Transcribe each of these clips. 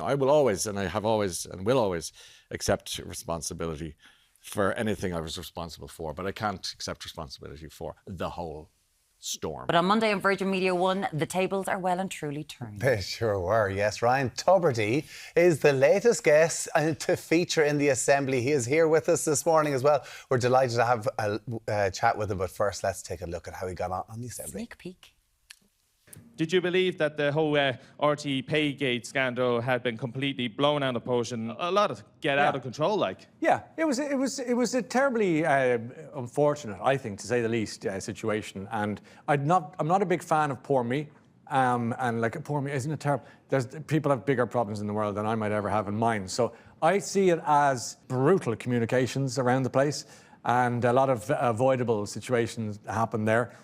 I will always, and I have always, and will always accept responsibility for anything I was responsible for, but I can't accept responsibility for the whole storm. But on Monday on Virgin Media One, the tables are well and truly turned. They sure were, yes. Ryan Tubridy is the latest guest to feature in the Assembly. He is here with us this morning as well. We're delighted to have a chat with him, but first let's take a look at how he got on the Assembly. Sneak peek. Did you believe that the whole RT Paygate scandal had been completely blown out of proportion? A lot of out of control, like. Yeah, it was a terribly unfortunate, I think, to say the least, situation. And I'm not a big fan of poor me. And like poor me, isn't it terrible? People have bigger problems in the world than I might ever have in mine. So I see it as brutal communications around the place, and a lot of avoidable situations happen there.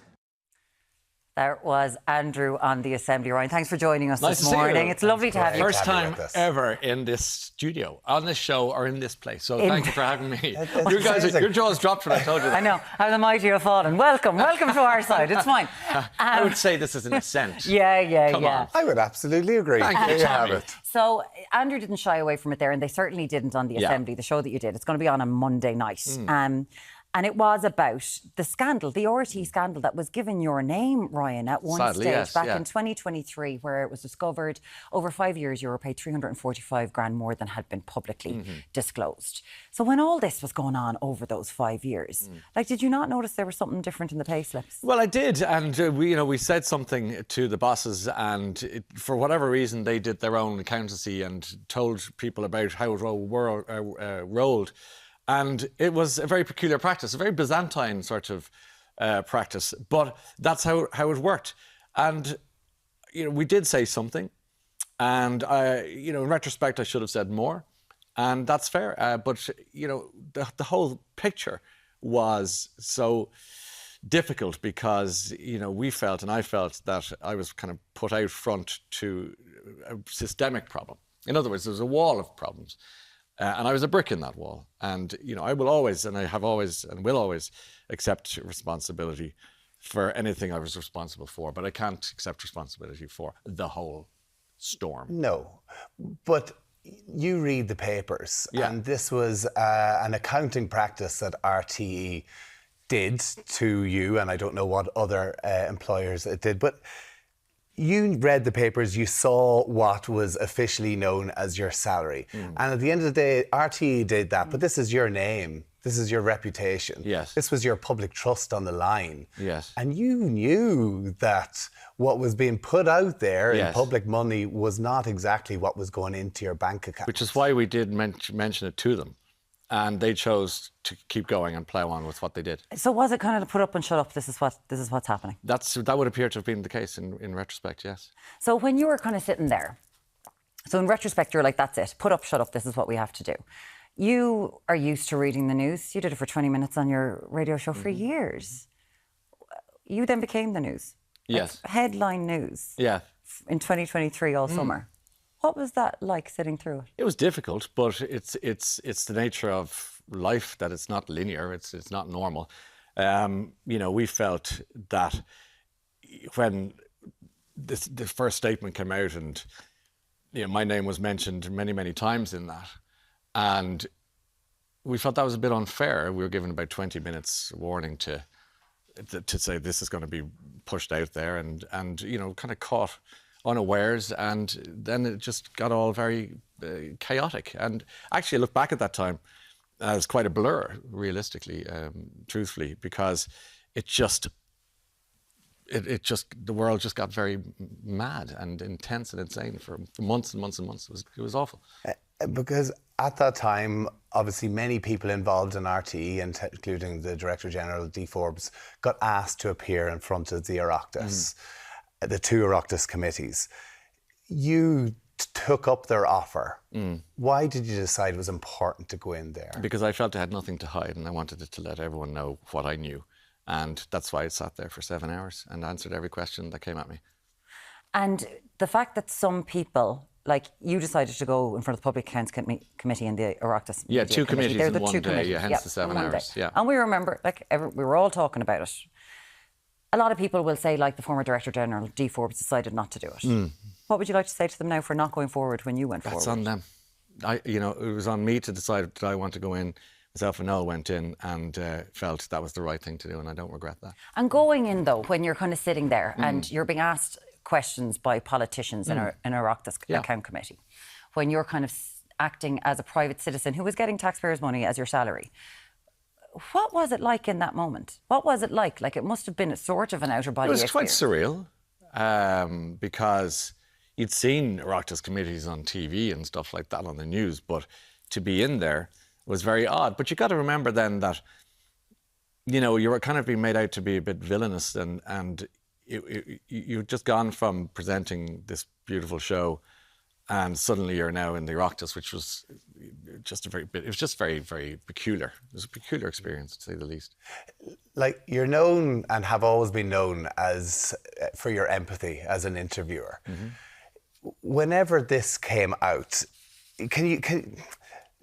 There was Andrew on the Assembly. Ryan, thanks for joining us Nice this to see morning. you. It's lovely to have you. First time ever in this studio, on this show, or in this place. So thank you for having me. You guys, your jaws dropped when I told you that. I know. How the mighty have fallen. Welcome to our side. It's fine. I would say this is an ascent. Yeah. Come on. I would absolutely agree. Thank you, There you have it. So Andrew didn't shy away from it there, and they certainly didn't on the Assembly, the show that you did. It's going to be on a Monday night. And it was about the scandal, the RT scandal that was given your name, Ryan, at one stage back in 2023, where it was discovered over 5 years you were paid 345 grand more than had been publicly disclosed. So when all this was going on over those 5 years, like, did you not notice there was something different in the pay slips? Well, I did, and we said something to the bosses, and for whatever reason they did their own accountancy and told people about how it rolled. And it was a very peculiar practice, a very Byzantine sort of practice. But that's how it worked. And, we did say something. And, in retrospect, I should have said more. And that's fair. But, the whole picture was so difficult because, we felt, and I felt, that I was kind of put out front to a systemic problem. In other words, there was a wall of problems. And I was a brick in that wall. And, I will always, and I have always, and will always accept responsibility for anything I was responsible for. But I can't accept responsibility for the whole storm. No, but you read the papers, and this was an accounting practice that RTE did to you, and I don't know what other employers it did, but you read the papers, you saw what was officially known as your salary. And at the end of the day, RTE did that, but this is your name. This is your reputation. Yes. This was your public trust on the line. Yes. And you knew that what was being put out there in public money was not exactly what was going into your bank account. Which is why we did mention it to them. And they chose to keep going and plough on with what they did. So was it kind of put up and shut up? This is what's happening. That would appear to have been the case in retrospect, yes. So when you were kind of sitting there, so in retrospect you're like, that's it, put up, shut up, this is what we have to do. You are used to reading the news. You did it for 20 minutes on your radio show for years. You then became the news. Yes. Like headline news. Yeah. In 2023 all summer. What was that like sitting through it? It was difficult, but it's the nature of life that it's not linear. It's not normal. We felt that when the first statement came out, and my name was mentioned many times in that, and we felt that was a bit unfair. We were given about 20 minutes warning to say this is going to be pushed out there, and kind of caught unawares, and then it just got all very chaotic. And actually I look back at that time as quite a blur, realistically, truthfully, because it just the world just got very mad and intense and insane for months and months and months. It was awful. Because at that time, obviously many people involved in RTE, including the Director General, D. Forbes, got asked to appear in front of the Oireachtas. The two Oireachtas committees. You took up their offer. Why did you decide it was important to go in there? Because I felt I had nothing to hide, and I wanted to let everyone know what I knew. And that's why I sat there for 7 hours and answered every question that came at me. And the fact that some people, like you, decided to go in front of the Public Accounts Committee and the Oireachtas. Yeah, two committees in one day, committees. hence the 7 hours. Yeah. And we remember, we were all talking about it. A lot of people will say, like the former Director General, D. Forbes, decided not to do it. What would you like to say to them now for not going forward when you went That's forward? on them. It was on me to decide did I want to go in. Myself and Noel went in and felt that was the right thing to do, and I don't regret that. And going in, though, when you're kind of sitting there and you're being asked questions by politicians in our Oireachtas account committee, when you're kind of acting as a private citizen who was getting taxpayers' money as your salary, what was it like in that moment? What was it like? Like, it must have been a sort of an outer body experience. It was quite surreal because you'd seen Oireachtas committees on TV and stuff like that on the news, but to be in there was very odd. But you got to remember then that, you were kind of being made out to be a bit villainous, and you've just gone from presenting this beautiful show, and suddenly you're now in the Oireachtas, which was just very, very peculiar. It was a peculiar experience, to say the least. Like, you're known and have always been known as for your empathy as an interviewer. Whenever this came out,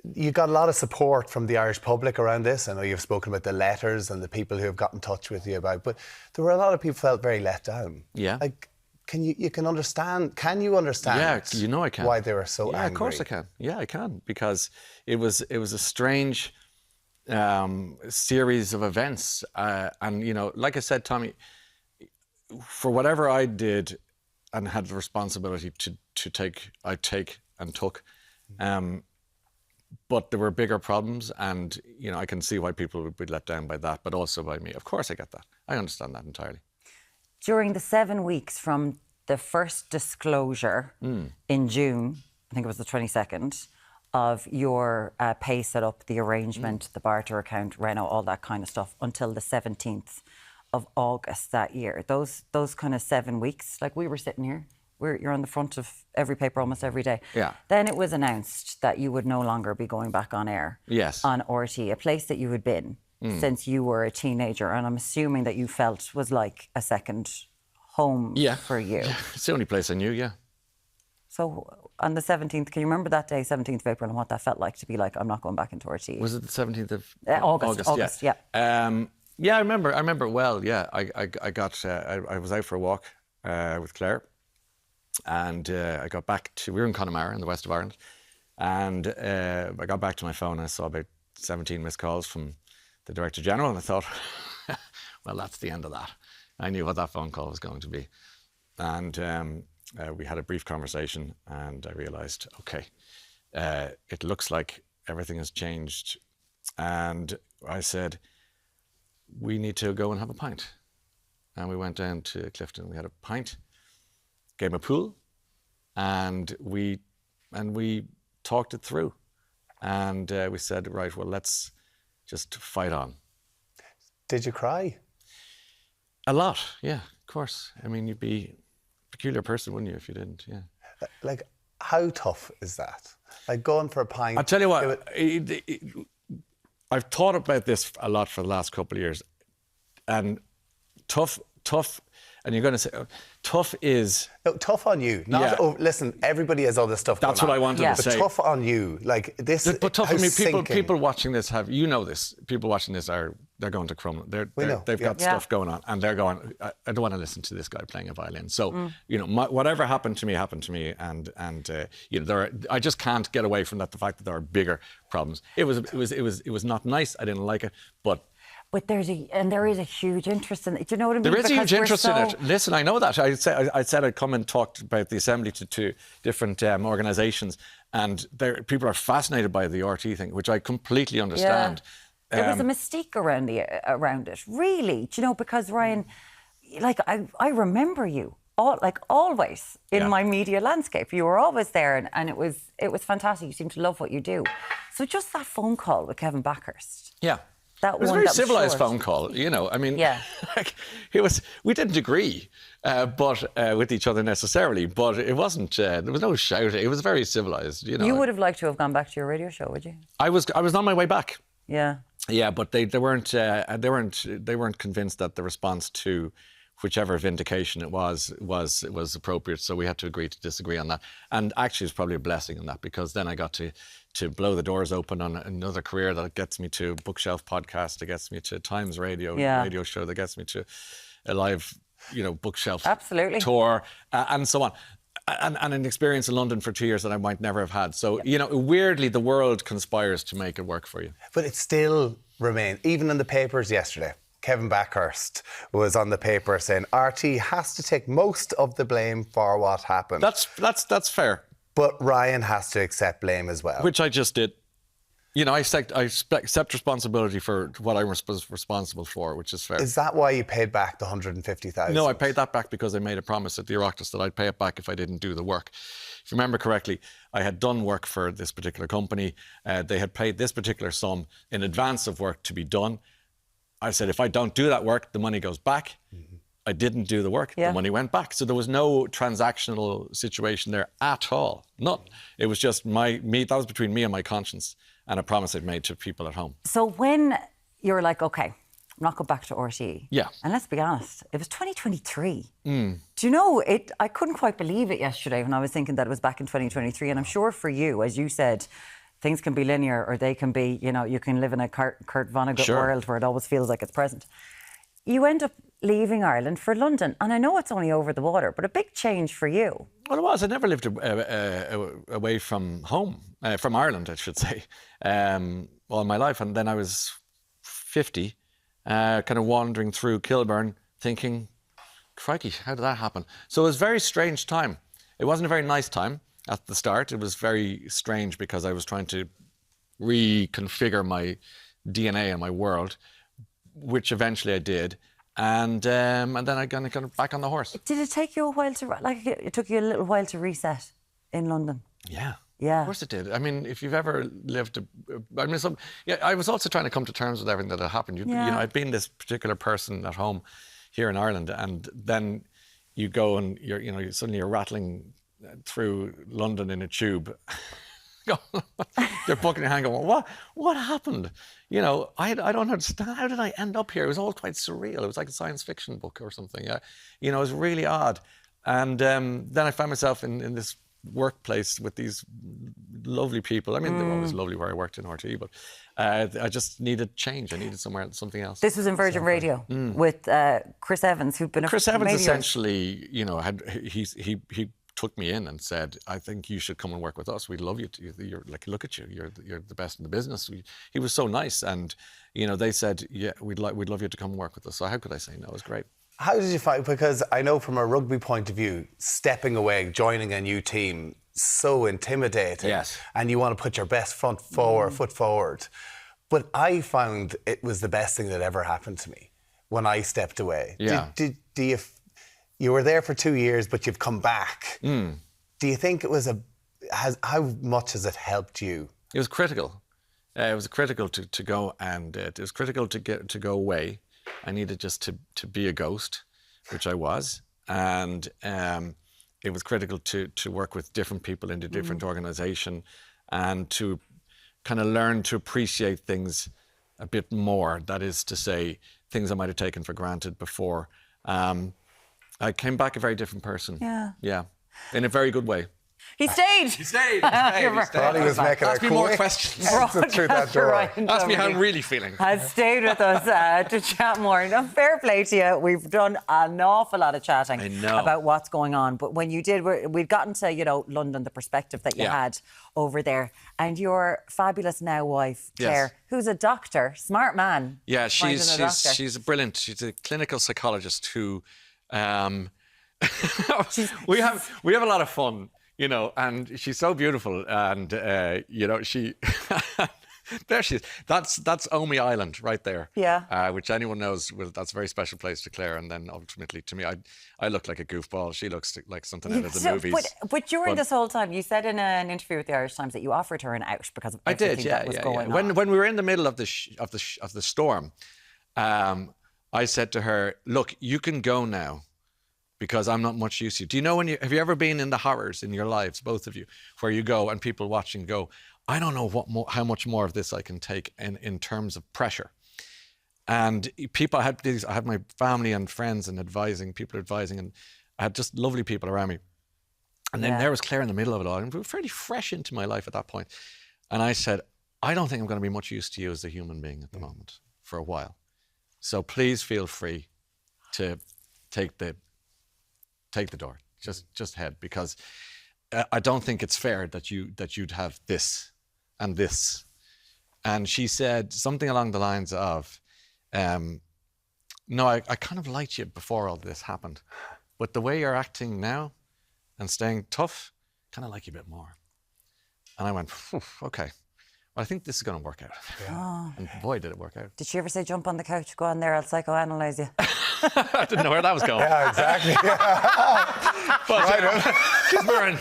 you got a lot of support from the Irish public around this. I know you've spoken about the letters and the people who have got in touch with you about, but there were a lot of people who felt very let down. Yeah. Like, can you understand? Yeah, I can. Why they were so angry? Yeah, of course I can. Yeah, I can, because it was a strange series of events, and like I said, Tommy, for whatever I did and had the responsibility to take, I took. But there were bigger problems, and I can see why people would be let down by that, but also by me. Of course I get that. I understand that entirely. During the 7 weeks from the first disclosure in June, I think it was the 22nd, of your pay setup, the arrangement, the barter account, Renault, all that kind of stuff, until the 17th of August that year. Those kind of 7 weeks, like we were sitting here, you're on the front of every paper almost every day. Yeah. Then it was announced that you would no longer be going back on air. Yes. On RT, a place that you had been since you were a teenager, and I'm assuming that you felt was like a second home for you. Yeah. It's the only place I knew, yeah. So on the 17th, can you remember that day, 17th of April, and what that felt like to be like, I'm not going back into RT? Was it the 17th of August, yeah. Yeah, I remember it well, yeah. I was out for a walk with Claire, and I got back to, we were in Connemara in the west of Ireland, and I got back to my phone and I saw about 17 missed calls from the Director General, and I thought, well, that's the end of that. I knew what that phone call was going to be. And we had a brief conversation, and I realised, okay, it looks like everything has changed. And I said, we need to go and have a pint. And we went down to Clifton. We had a pint, game of pool, and we talked it through. And we said, right, well, let's just fight on. Did you cry? A lot, yeah, of course. I mean, you'd be a peculiar person, wouldn't you, if you didn't, yeah. Like, how tough is that? Like, going for a pint... I'll tell you what, I've thought about this a lot for the last couple of years. And tough, and you're going to say, tough is... No, tough on you. Listen, everybody has all this stuff That's what I wanted to say. But tough on you. Like, this... But tough on me, people watching this have... You know this. People watching this they're going to crumble. They've got stuff going on, and they're going, I don't want to listen to this guy playing a violin. So, whatever happened to me, and I just can't get away from that, the fact that there are bigger problems. It was not nice. I didn't like it, but there is a huge interest in it. Do you know what I mean? There is a huge interest in it. Listen, I know that. I said I'd come and talk about the Assembly to different organisations, and people are fascinated by the RT thing, which I completely understand. Yeah. There was a mystique around it, really. Do you know, because Ryan, like I remember you always in my media landscape. You were always there, and it was fantastic. You seem to love what you do. So just that phone call with Kevin Backhurst. Yeah. That it was a very civilised phone call, I mean, we didn't agree with each other necessarily, but it wasn't, there was no shouting. It was very civilised, You would have liked to have gone back to your radio show, would you? I was on my way back. Yeah. Yeah, but they weren't convinced that the response to whichever vindication it was appropriate. So we had to agree to disagree on that. And actually, it's probably a blessing in that, because then I got to blow the doors open on another career that gets me to Bookshelf podcast, that gets me to Times Radio show, that gets me to a live, Bookshelf Absolutely. tour, and so on. and an experience in London for 2 years that I might never have had. So, you know, weirdly, the world conspires to make it work for you. But it still remains, even in the papers yesterday, Kevin Backhurst was on the paper saying RT has to take most of the blame for what happened. That's fair. But Ryan has to accept blame as well. Which I just did. You know, I accept responsibility for what I was responsible for, which is fair. Is that why you paid back the 150,000? No, I paid that back because I made a promise at the Oireachtas that I'd pay it back if I didn't do the work. If you remember correctly, I had done work for this particular company. They had paid this particular sum in advance of work to be done. I said, if I don't do that work, the money goes back. Mm-hmm. I didn't do the work, the money went back. So there was no transactional situation there at all. None. It was just that was between me and my conscience and a promise I'd made to people at home. So when you were like, okay, I'm not going back to RTE. Yeah. And let's be honest, it was 2023. Do you know, I couldn't quite believe it yesterday when I was thinking that it was back in 2023. And I'm sure for you, as you said, things can be linear or they can be, you know, you can live in a Kurt Vonnegut world where it always feels like it's present. You end up leaving Ireland for London. And I know it's only over the water, but a big change for you. Well, it was. I never lived away from home, from Ireland, I should say, all my life. And then I was 50, kind of wandering through Kilburn thinking, crikey, how did that happen? So it was a very strange time. It wasn't a very nice time at the start. It was very strange because I was trying to reconfigure my DNA and my world, which eventually I did. And then I got back on the horse. Did it take you a while it took you a little while to reset in London? Yeah. Yeah. Of course it did. I mean, if you've ever lived, I was also trying to come to terms with everything that had happened. You know, I'd been this particular person at home here in Ireland, and then you go and suddenly you're rattling through London in a tube. They're bucking your hand going, what happened? You know, I don't understand. How did I end up here? It was all quite surreal. It was like a science fiction book or something. You know, it was really odd. And then I found myself in this workplace with these lovely people. I mean, they were always lovely where I worked in RTE, but I just needed change. I needed something else. This was in Virgin Radio with Chris Evans, who'd been Chris Evans essentially, you know, he took me in and said, I think you should come and work with us. We'd love you. You're like, look at you. You're the best in the business. He was so nice. And, you know, they said, yeah, we'd love you to come and work with us. So how could I say no? It was great. How did you find, because I know from a rugby point of view, stepping away, joining a new team, so intimidating. Yes. And you want to put your best foot forward. But I found it was the best thing that ever happened to me when I stepped away. Yeah. You were there for 2 years, but you've come back. Do you think it was how much has it helped you? It was critical. It was critical to go, and it was critical to go away. I needed just to be a ghost, which I was, and it was critical to work with different people in a different organisation, and to kind of learn to appreciate things a bit more. That is to say, things I might have taken for granted before. I came back a very different person. Yeah. Yeah. In a very good way. He stayed. He stayed. He was making Ask me more questions. Through that door. Ask me how I'm really feeling. Has stayed with us to chat more. Now, fair play to you. We've done an awful lot of chatting about what's going on. But when you did, we've gotten to, you know, London, the perspective that you had over there. And your fabulous now wife, Claire, who's a doctor, smart man. Yeah, she's brilliant. She's a clinical psychologist who... we have a lot of fun, you know, and she's so beautiful, and you know, she there she is. That's Omey Island right there. Yeah. Which anyone knows, that's a very special place to Claire. And then ultimately to me, I look like a goofball. She looks like something out of the movies. But during this whole time, you said in an interview with the Irish Times that you offered her an out because of everything that was going on. When we were in the middle of the storm, I said to her, look, you can go now, because I'm not much use to you. Do you know have you ever been in the horrors in your lives, both of you, where you go and people watching go, I don't know how much more of this I can take in terms of pressure. And I had my family and friends and people advising, and I had just lovely people around me. And then there was Claire in the middle of it all, and we were fairly fresh into my life at that point. And I said, I don't think I'm going to be much use to you as a human being at the moment for a while. So please feel free to take the door. just head, because I don't think it's fair that you'd have this and this. And she said something along the lines of, no, I kind of liked you before all this happened, but the way you're acting now and staying tough, kind of like you a bit more. And I went, okay. Well, I think this is going to work out. Yeah. And boy, did it work out. Did she ever say, jump on the couch, go on there, I'll psychoanalyze you? I didn't know where that was going. Yeah, exactly. But she's wearing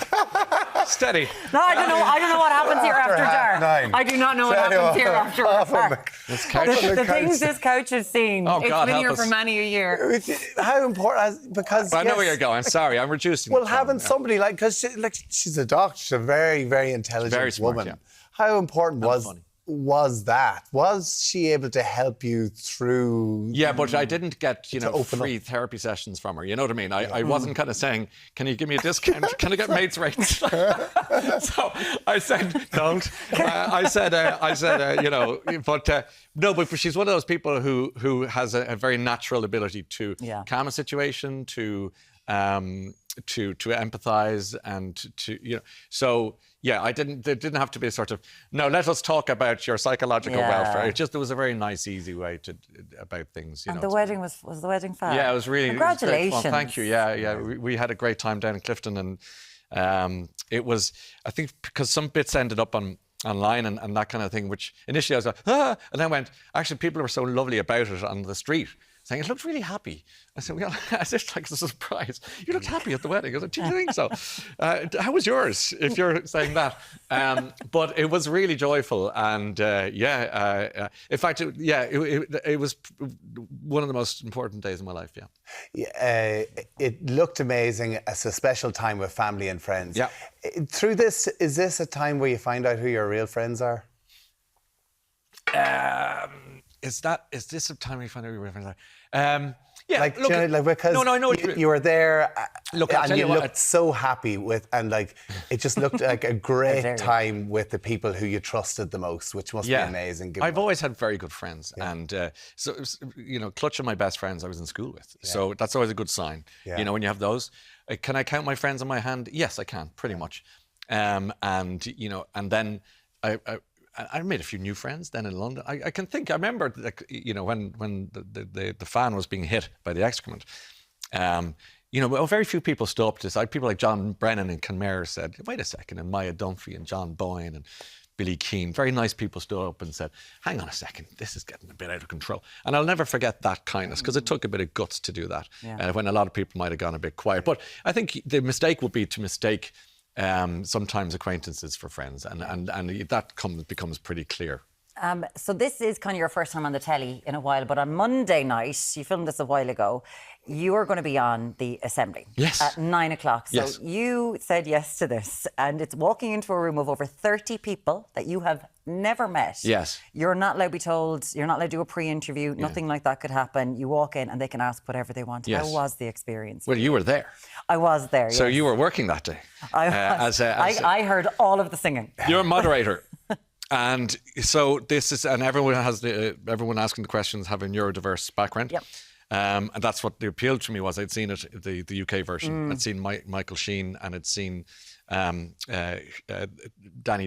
steady. No, I don't know what happens here after dark. 9:30. I do not know what happens here after dark. The things this couch has seen, Oh, it's God, been help here us. for many a year. How important? Because I know where you're going. Sorry, I'm reducing. Well, the tone, having yeah. somebody like she's a doctor, she's a very, very intelligent Very smart, woman. yeah. How important funny. was that? Was she able to help you through? Yeah, but I didn't get, open free therapy sessions from her. You know what I mean? I wasn't kind of saying, can you give me a discount? Can I get mates rates? So I said, don't. I said, no, but she's one of those people who has a very natural ability to calm a situation, to empathize, and to, so yeah, there didn't have to be a sort of, no, let us talk about your psychological welfare. It was a very nice, easy way about things. And the wedding was the wedding fab? Yeah, it was really. Congratulations. It was great. Well, thank you. Yeah. We had a great time down in Clifton, and it was, I think, because some bits ended up online and that kind of thing, which initially I was like, and then went, actually, people were so lovely about it on the street, saying it looked really happy. I said, well, as if like it's a surprise. You looked happy at the wedding. I said, do you think so? How was yours, if you're saying that? But it was really joyful. And in fact, it was one of the most important days of my life, yeah. It looked amazing. It's a special time with family and friends. Yeah. Through this, is this a time where you find out who your real friends are? Is this a time we find out who your friends are? Yeah, because I know you were there, Look, I'll and tell you you what, looked so happy it just looked like a great time with the people who you trusted the most, which must be amazing. I've always had very good friends, and so clutch of my best friends I was in school with, so that's always a good sign. Yeah. When you have those, can I count my friends on my hand? Yes, I can, pretty much. And then I made a few new friends then in London. I can think. I remember, when the fan was being hit by the excrement. Very few people stood up to this. People like John Brennan in Kenmare said, "Wait a second," and Maya Dunphy and John Boyne and Billy Keane. Very nice people stood up and said, "Hang on a second, this is getting a bit out of control." And I'll never forget that kindness, because it took a bit of guts to do that. When a lot of people might have gone a bit quiet. But I think the mistake would be to mistake sometimes acquaintances for friends, and that becomes pretty clear. So this is kind of your first time on the telly in a while, but on Monday night, you filmed this a while ago, you are going to be on the Assembly at 9 o'clock. So you said yes to this, and it's walking into a room of over 30 people that you have never met. Yes. You're not allowed to be told, you're not allowed to do a pre-interview, nothing like that could happen. You walk in and they can ask whatever they want. Yes. How was the experience? Well, you were there. I was there, So yes. you were working that day. I heard all of the singing. You're a moderator. And so this is, and everyone asking the questions have a neurodiverse background. Yep. And that's what the appeal to me was. I'd seen it, the UK version. I'd seen Michael Sheen, and I'd seen Danny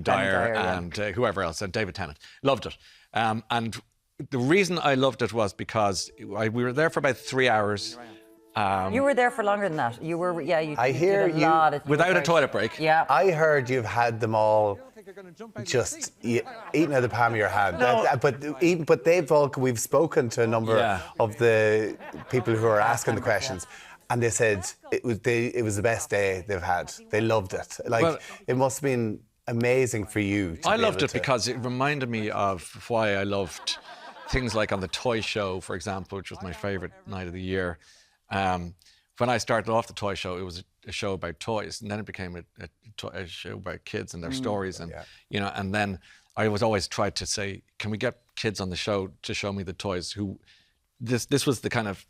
Dyer and whoever else, and David Tennant. Loved it. And the reason I loved it was because we were there for about 3 hours. You were there for longer than that. You were, I hear did a lot of, without a toilet break. Yeah. I heard you've had them all just eating out of the palm of your hand. No. But they've all, we've spoken to a number of the people who are asking the questions, and they said it was the best day they've had. They loved it. It must have been amazing for you. I loved it because it reminded me of why I loved things like on the toy show, for example, which was my favourite night of the year. When I started off the toy show, it was a show about toys, and then it became a show about kids and their stories, and and then I was always tried to say, can we get kids on the show to show me the toys? This was the kind of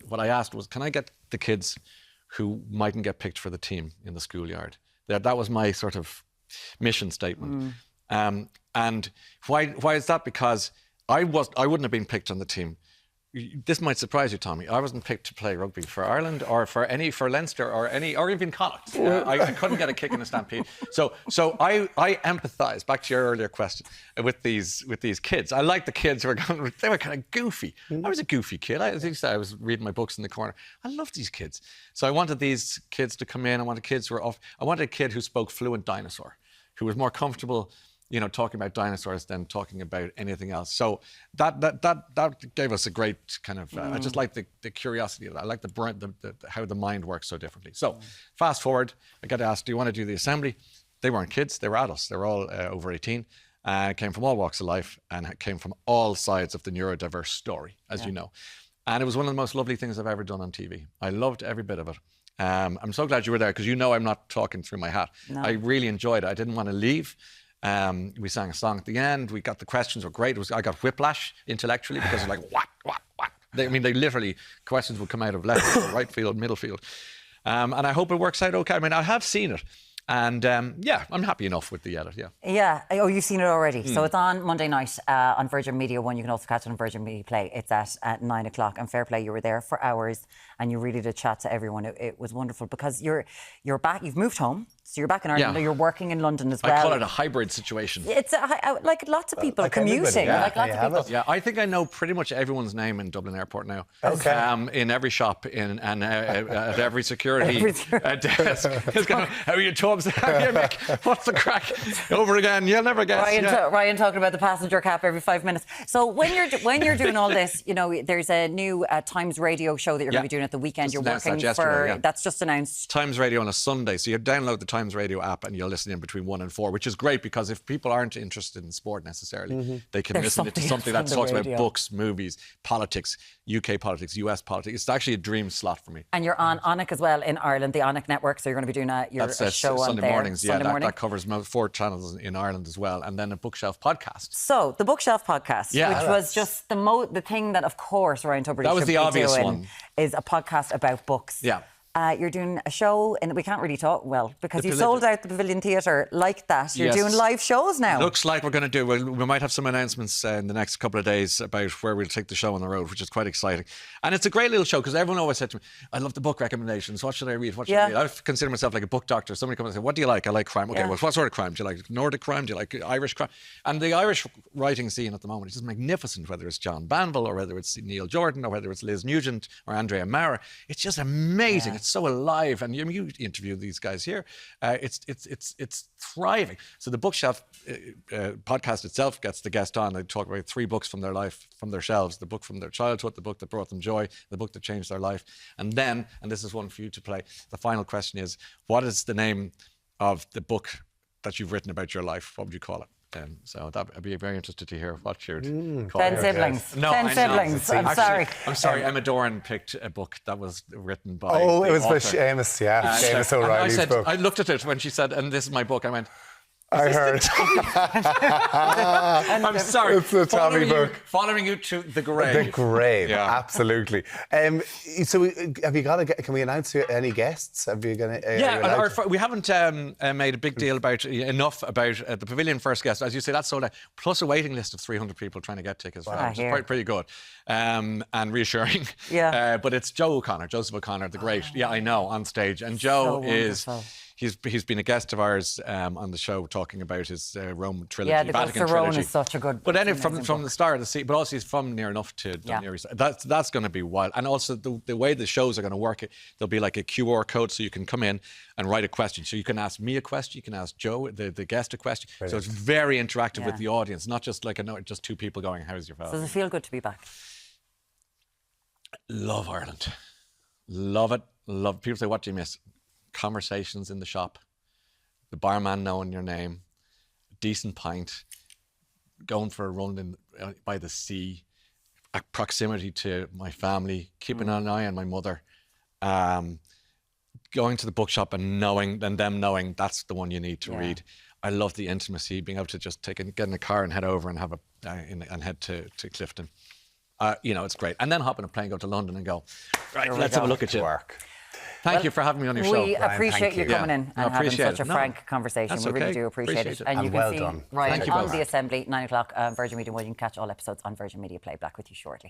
what I asked was, can I get the kids who mightn't get picked for the team in the schoolyard? That was my sort of mission statement. And why is that? Because I wouldn't have been picked on the team, this might surprise you, Tommy. I wasn't picked to play rugby for Ireland or for Leinster or even Connacht. I couldn't get a kick in a stampede. So I empathise, back to your earlier question, with these kids. I like the kids who were they were kind of goofy. I was a goofy kid. As you said, I was reading my books in the corner. I loved these kids. So I wanted these kids to come in. I wanted kids who were off. I wanted a kid who spoke fluent dinosaur, who was more comfortable, you know, talking about dinosaurs than talking about anything else. So that gave us a great kind of. I just like the curiosity of that. I like the brain, how the mind works so differently. So fast forward, I got asked, "Do you want to do the assembly?" They weren't kids; they were adults. They were all over 18. Came from all walks of life and came from all sides of the neurodiverse story, as you know. And it was one of the most lovely things I've ever done on TV. I loved every bit of it. I'm so glad you were there because you know I'm not talking through my hat. No. I really enjoyed it. I didn't want to leave. We sang a song at the end. We got the questions were great. I got whiplash intellectually because it's like, what? They literally, questions would come out of left field, right field, middle field. And I hope it works out okay. I mean, I have seen it. And I'm happy enough with the edit, Yeah. Oh, you've seen it already. So it's on Monday night on Virgin Media 1. You can also catch it on Virgin Media Play. It's at 9 o'clock. And fair play, you were there for hours and you really did chat to everyone. It was wonderful because you're back. You've moved home. So you're back in Ireland. You're working in London as well. I call it a hybrid situation. It's like lots of people commuting. Like lots of people. Yeah, I think I know pretty much everyone's name in Dublin Airport now. Okay. In every shop, and at every security desk. How are you, Tubbs? How are you, Mick? What's the crack? Over again. You'll never guess. Ryan talking about the passenger cap every 5 minutes. So when you're doing all this, you know, there's a new Times Radio show that you're going to be doing at the weekend. Just you're working for. That's just announced. Times Radio on a Sunday. So you download the Times Radio app and you'll listen in between 1 and 4, which is great because if people aren't interested in sport necessarily, they can listen to something that talks about books, movies, politics, UK politics, US politics. It's actually a dream slot for me. And you're on Onic as well in Ireland, the Onic network. So you're going to be doing a show on Sunday there. Mornings. That covers 4 channels in Ireland as well, and then a Bookshelf podcast. So the Bookshelf podcast, which was just the thing that, of course, Ryan Tubridy that was the obvious one, is a podcast about books. Yeah. You're doing a show, and we can't really talk because you sold out the Pavilion Theatre like that. You're doing live shows now. Looks like we're going to do. We might have some announcements in the next couple of days about where we'll take the show on the road, which is quite exciting. And it's a great little show because everyone always said to me, "I love the book recommendations. What should I read? What should I read?" I consider myself like a book doctor. Somebody comes and says, "What do you like?" I like crime. Okay, well, what sort of crime? Do you like Nordic crime? Do you like Irish crime? And the Irish writing scene at the moment is just magnificent. Whether it's John Banville or whether it's Neil Jordan or whether it's Liz Nugent or Andrea Mara, it's just amazing. It's so alive. And you interview these guys here. It's thriving. So the Bookshelf podcast itself gets the guest on. They talk about 3 books from their life, from their shelves: the book from their childhood, the book that brought them joy, the book that changed their life. And then, and this is one for you to play, the final question is, what is the name of the book that you've written about your life? What would you call it? So I'd be very interested to hear what you'd call it. 10 siblings. No, 10 siblings. I'm sorry. Emma Doran picked a book that was written by. Oh, it was author. by Seamus, Seamus O'Reilly's book. I looked at it when she said, "And this is my book." I went, I heard. I'm sorry. It's the Tommy book. Following you to the grave. The grave, absolutely. So, have you got? Can we announce any guests? Have you going to? We haven't made a big deal about enough about the Pavilion first guest. As you say, that's sold out. Plus a waiting list of 300 people trying to get tickets. Wow. Which is pretty good and reassuring. Yeah. But it's Joseph O'Connor, the great. Yeah, I know, on stage, and Joe is. He's been a guest of ours on the show talking about his Rome trilogy, the Vatican Rome trilogy. is such a good. But then from the start of the scene, but also he's from near enough to Near East. That's going to be wild. And also the way the shows are going to work, there'll be like a QR code so you can come in and write a question. So you can ask me a question, you can ask Joe, the guest, a question. Brilliant. So it's very interactive with the audience, not just like just 2 people going, "How's your father?" So does it feel good to be back? Love Ireland. Love it. Love. People say, "What do you miss?" Conversations in the shop, the barman knowing your name, a decent pint, going for a run by the sea, a proximity to my family, keeping an eye on my mother, going to the bookshop and them knowing that's the one you need to read. I love the intimacy, being able to just get in a car and head over and have and head to Clifton. It's great. And then hop in a plane, go to London and go, right, let's have a look at you. Thank you for having me on your show. We appreciate you coming in and having such a frank conversation. We really do appreciate it. And you can see Ryan on The Assembly, 9 o'clock, Virgin Media 1. You can catch all episodes on Virgin Media Play. Back with you shortly.